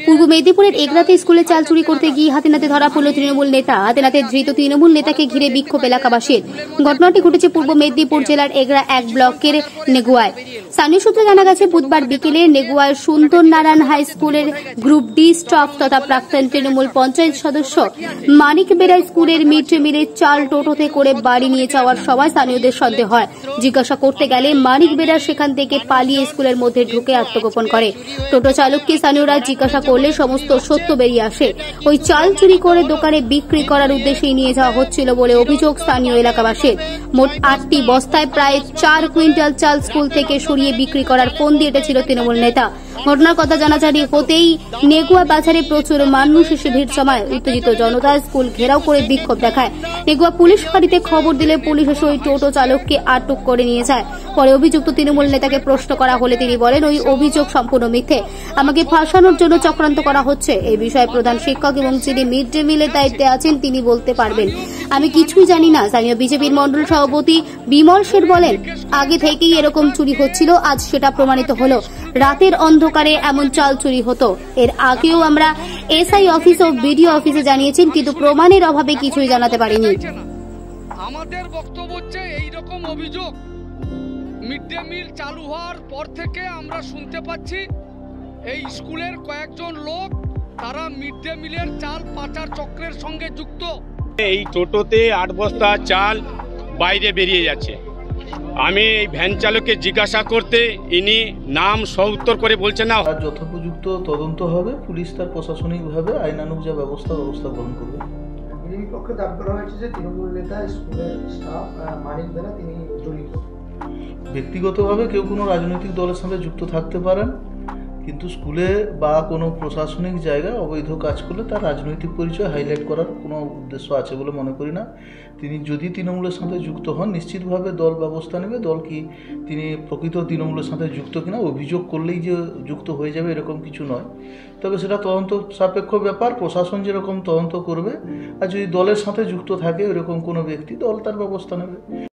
পূর্ব মেদিনীপুরের এগরাতে স্কুলে চাল চুরি করতে গিয়ে হাতে নাতে ধরা পড়ল তৃণমূল নেতা। হাতে নাতে ধৃত তৃণমূল নেতাকে ঘিরে বিক্ষোভ এলাকাবাসীর। ঘটনাটি ঘটেছে পূর্ব মেদিনীপুর জেলার এগরা 1 ব্লকের নেগুয়ায়। স্থানীয় সূত্রে জানা গেছে, বুধবার বিকেলে নেগুয়ার সুন্দর নারায়ণ হাই স্কুলের গ্রুপ ডি স্টাফ তথা প্রাক্তন তৃণমূল পঞ্চায়েত সদস্য মানিক বেরা স্কুলের মিড ডে মিলের চাল টোটোতে করে বাড়ি নিয়ে যাওয়ার সময় স্থানীয়দের সন্দেহ হয়। জিজ্ঞাসা করতে গেলে মানিক বেরা সেখান থেকে পালিয়ে স্কুলের মধ্যে ঢুকে আত্মগোপন করে। টোটো চালককে স্থানীয়রা জিজ্ঞাসা করলে সমস্ত সত্য বেরিয়ে আসে। ওই চাল চুরি করে দোকানে বিক্রি করার উদ্দেশ্যে নিয়ে যাওয়া হচ্ছিল বলে অভিযোগ স্থানীয় এলাকাবাসীর। মোট 8টি বস্তায় প্রায় 4 কুইন্টাল চাল স্কুল থেকে সরিয়ে বিক্রি করার ফোন দিয়ে এটেছিল তৃণমূল নেতা। ঘটনার কথা জানাজানি হতেই নেগুয়া বাজারে প্রচুর মানুষ এসে ভিড় জমায়। উত্তেজিত জনতা স্কুল ঘেরাও করে বিক্ষোভ দেখায়। নেগুয়া পুলিশ ফাঁড়িতে খবর দিলে পুলিশ এসে ওই টোটো চালককে আটক করে নিয়ে যায়। পরে অভিযুক্ত তৃণমূল নেতাকে প্রশ্ন করা হলে তিনি বলেন, ওই অভিযোগ সম্পূর্ণ মিথ্যে। আমাকে ফাঁসানোর জন্য চক্রান্ত করা হচ্ছে। এই বিষয়ে প্রধান শিক্ষক এবং যিনি মিড ডে মিলের দায়িত্বে আছেন তিনি বলতে পারবেন। আমি কিছুই জানি না। স্থানীয় বিজেপির মন্ডল সভাপতি বিমল শের বলেন, আগে থেকেই এরকম চুরি হচ্ছিল, আজ সেটা প্রমাণিত হলো। রাতের অন্ধকারে এমন চাল চুরি হতো। এর আগেও আমরা এসআই অফিস ও বিডিও অফিসে জানিয়েছেন, কিন্তু প্রমাণের অভাবে কিছুই জানাতে পারিনি। আমাদের বক্তব্য হচ্ছে এইরকম অভিযোগ মিড ডে মিল চালু হওয়ার পর থেকে আমরা শুনতে পাচ্ছি এই স্কুলের কয়েকজন লোক তারা মিড ডে মিলের চাল পাচার চক্রের সঙ্গে যুক্ত। এই টোটোতে 8 বস্তা চাল বাইরে বেরিয়ে যাচ্ছে। আমি এই ভ্যান চালককে জিজ্ঞাসা করতে ইনি নাম সউত্তর করে বলছেন না। যথোপযুক্ত তদন্ত হবে, পুলিশ তার প্রশাসনিকভাবে আইনানুগ যা ব্যবস্থা গ্রহণ করবে। বিজেপির পক্ষে দাবি করা হয়েছে যে তৃণমূল নেতা স্কুলের স্টাফ মানিক বেরা তিনি জড়িত। ব্যক্তিগতভাবে কেউ কোনো রাজনৈতিক দলের সঙ্গে যুক্ত থাকতে পারেন, কিন্তু স্কুলে বা কোনো প্রশাসনিক জায়গায় অবৈধ কাজ করলে তার রাজনৈতিক পরিচয় হাইলাইট করার কোনো উদ্দেশ্য আছে বলে মনে করি না। তিনি যদি তৃণমূলের সাথে যুক্ত হন, নিশ্চিতভাবে দল ব্যবস্থা নেবে। দল কি তিনি প্রকৃত তৃণমূলের সাথে যুক্ত কিনা অভিযোগ করলেই যে যুক্ত হয়ে যাবে এরকম কিছু নয়। তবে সেটা তদন্ত সাপেক্ষ ব্যাপার, প্রশাসন যেরকম তদন্ত করবে। আর যদি দলের সাথে যুক্ত থাকে এরকম কোনো ব্যক্তি, দল তার ব্যবস্থা নেবে।